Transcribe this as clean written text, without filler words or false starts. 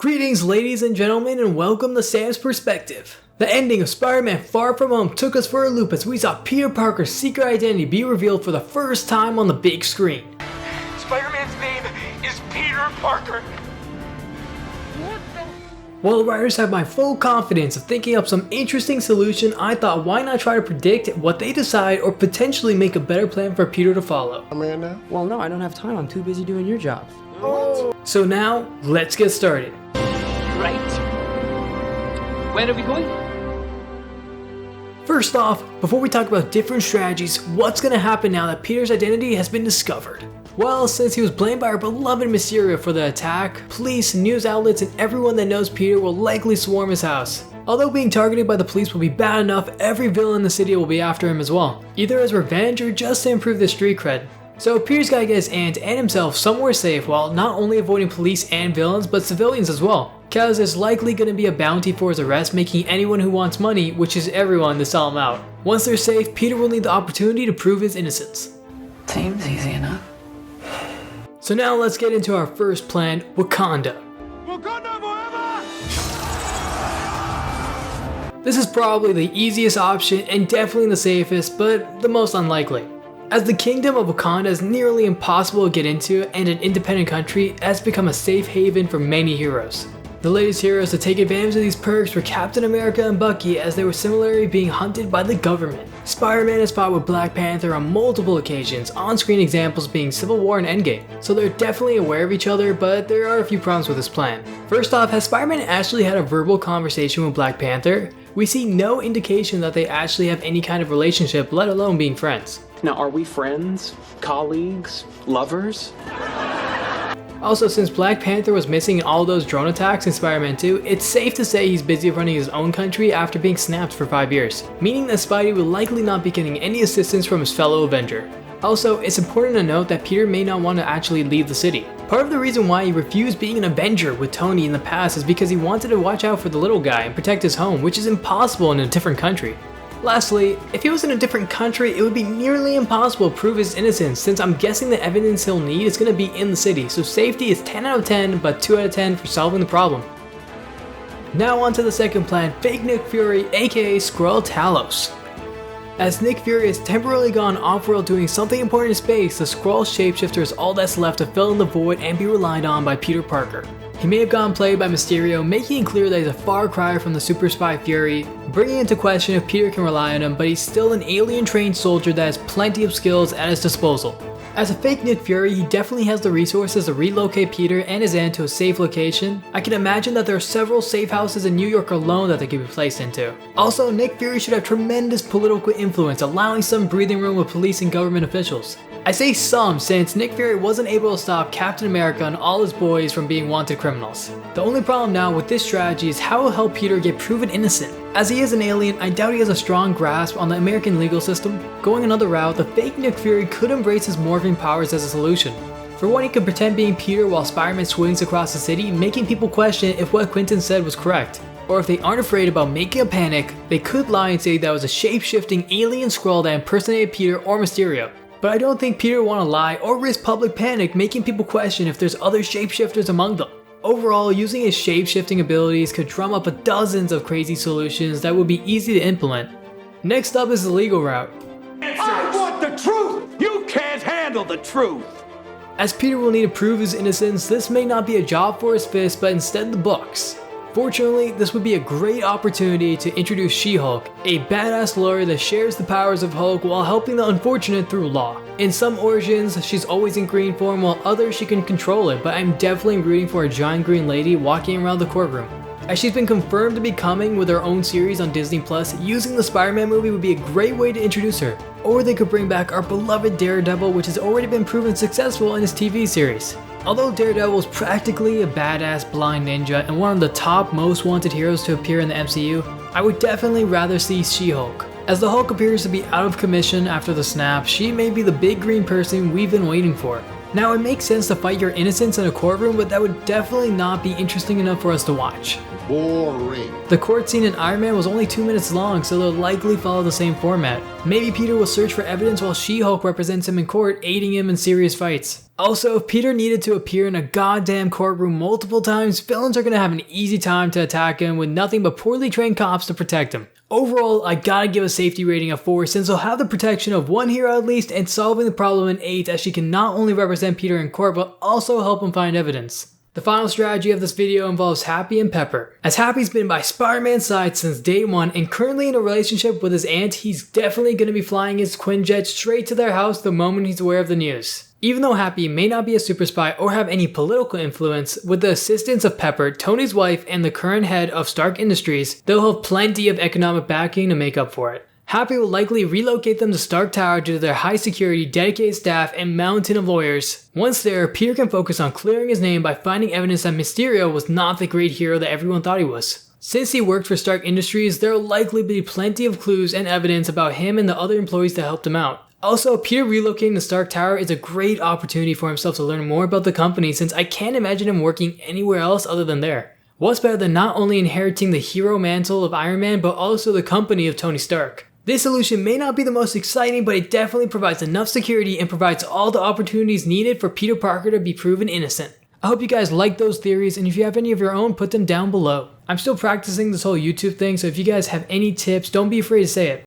Greetings ladies and gentlemen, and welcome to Sam's Perspective. The ending of Spider-Man Far From Home took us for a loop as we saw Peter Parker's secret identity be revealed for the first time on the big screen. Spider-Man's name is Peter Parker. While the writers have my full confidence of thinking up some interesting solution, I thought why not try to predict what they decide or potentially make a better plan for Peter to follow. Amanda? Well, no, I don't have time. I'm too busy doing your job. So now, let's get started. Right. Where are we going? First off, before we talk about different strategies, what's gonna happen now that Peter's identity has been discovered? Well, since he was blamed by our beloved Mysterio for the attack, police, news outlets, and everyone that knows Peter will likely swarm his house. Although being targeted by the police will be bad enough, every villain in the city will be after him as well, either as revenge or just to improve their street cred. So Peter's gotta get his aunt and himself somewhere safe while not only avoiding police and villains, but civilians as well. Cause there's likely gonna be a bounty for his arrest, making anyone who wants money, which is everyone, to sell him out. Once they're safe, Peter will need the opportunity to prove his innocence. Seems easy enough. So now let's get into our first plan, Wakanda. Wakanda forever! This is probably the easiest option and definitely the safest, but the most unlikely. As the kingdom of Wakanda is nearly impossible to get into and an independent country, it has become a safe haven for many heroes. The latest heroes to take advantage of these perks were Captain America and Bucky, as they were similarly being hunted by the government. Spider-Man has fought with Black Panther on multiple occasions, on-screen examples being Civil War and Endgame, so they're definitely aware of each other, but there are a few problems with this plan. First off, has Spider-Man actually had a verbal conversation with Black Panther? We see no indication that they actually have any kind of relationship, let alone being friends. Now, are we friends, colleagues, lovers? Also, since Black Panther was missing in all those drone attacks in Spider-Man 2, it's safe to say he's busy running his own country after being snapped for 5 years, meaning that Spidey will likely not be getting any assistance from his fellow Avenger. Also, it's important to note that Peter may not want to actually leave the city. Part of the reason why he refused being an Avenger with Tony in the past is because he wanted to watch out for the little guy and protect his home, which is impossible in a different country. Lastly, if he was in a different country, it would be nearly impossible to prove his innocence, since I'm guessing the evidence he'll need is going to be in the city, so safety is 10 out of 10, but 2 out of 10 for solving the problem. Now on to the second plan, fake Nick Fury, aka Skrull Talos. As Nick Fury has temporarily gone off-world doing something important in space, the Skrull shapeshifter is all that's left to fill in the void and be relied on by Peter Parker. He may have gotten played by Mysterio, making it clear that he's a far cry from the super spy Fury, bringing into question if Peter can rely on him, but he's still an alien-trained soldier that has plenty of skills at his disposal. As a fake Nick Fury, he definitely has the resources to relocate Peter and his aunt to a safe location. I can imagine that there are several safe houses in New York alone that they could be placed into. Also, Nick Fury should have tremendous political influence, allowing some breathing room with police and government officials. I say some, since Nick Fury wasn't able to stop Captain America and all his boys from being wanted criminals. The only problem now with this strategy is how it will help Peter get proven innocent. As he is an alien, I doubt he has a strong grasp on the American legal system. Going another route, the fake Nick Fury could embrace his morphing powers as a solution. For one, he could pretend being Peter while Spider-Man swings across the city, making people question if what Quentin said was correct. Or if they aren't afraid about making a panic, they could lie and say that was a shape-shifting alien Skrull that impersonated Peter or Mysterio. But I don't think Peter would want to lie or risk public panic, making people question if there's other shapeshifters among them. Overall, using his shape-shifting abilities could drum up dozens of crazy solutions that would be easy to implement. Next up is the legal route. I want the truth! You can't handle the truth! As Peter will need to prove his innocence, this may not be a job for his fist, but instead the books. Fortunately, this would be a great opportunity to introduce She-Hulk, a badass lawyer that shares the powers of Hulk while helping the unfortunate through law. In some origins, she's always in green form, while others she can control it, but I'm definitely rooting for a giant green lady walking around the courtroom. As she's been confirmed to be coming with her own series on Disney+, using the Spider-Man movie would be a great way to introduce her. Or they could bring back our beloved Daredevil, which has already been proven successful in his TV series. Although Daredevil is practically a badass blind ninja and one of the top most wanted heroes to appear in the MCU, I would definitely rather see She-Hulk. As the Hulk appears to be out of commission after the snap, she may be the big green person we've been waiting for. Now, it makes sense to fight your innocence in a courtroom, but that would definitely not be interesting enough for us to watch. Boring. The court scene in Iron Man was only 2 minutes long, so they'll likely follow the same format. Maybe Peter will search for evidence while She-Hulk represents him in court, aiding him in serious fights. Also, if Peter needed to appear in a goddamn courtroom multiple times, villains are gonna have an easy time to attack him with nothing but poorly trained cops to protect him. Overall, I gotta give a safety rating of 4 since they'll have the protection of one hero at least and solving the problem in 8 as she can not only represent Peter in court but also help him find evidence. The final strategy of this video involves Happy and Pepper. As Happy's been by Spider-Man's side since day 1 and currently in a relationship with his aunt, he's definitely gonna be flying his Quinjet straight to their house the moment he's aware of the news. Even though Happy may not be a super spy or have any political influence, with the assistance of Pepper, Tony's wife, and the current head of Stark Industries, they'll have plenty of economic backing to make up for it. Happy will likely relocate them to Stark Tower due to their high security, dedicated staff, and mountain of lawyers. Once there, Peter can focus on clearing his name by finding evidence that Mysterio was not the great hero that everyone thought he was. Since he worked for Stark Industries, there will likely be plenty of clues and evidence about him and the other employees that helped him out. Also, Peter relocating to Stark Tower is a great opportunity for himself to learn more about the company since I can't imagine him working anywhere else other than there. What's better than not only inheriting the hero mantle of Iron Man but also the company of Tony Stark? This solution may not be the most exciting, but it definitely provides enough security and provides all the opportunities needed for Peter Parker to be proven innocent. I hope you guys like those theories, and if you have any of your own, put them down below. I'm still practicing this whole YouTube thing, so if you guys have any tips, don't be afraid to say it.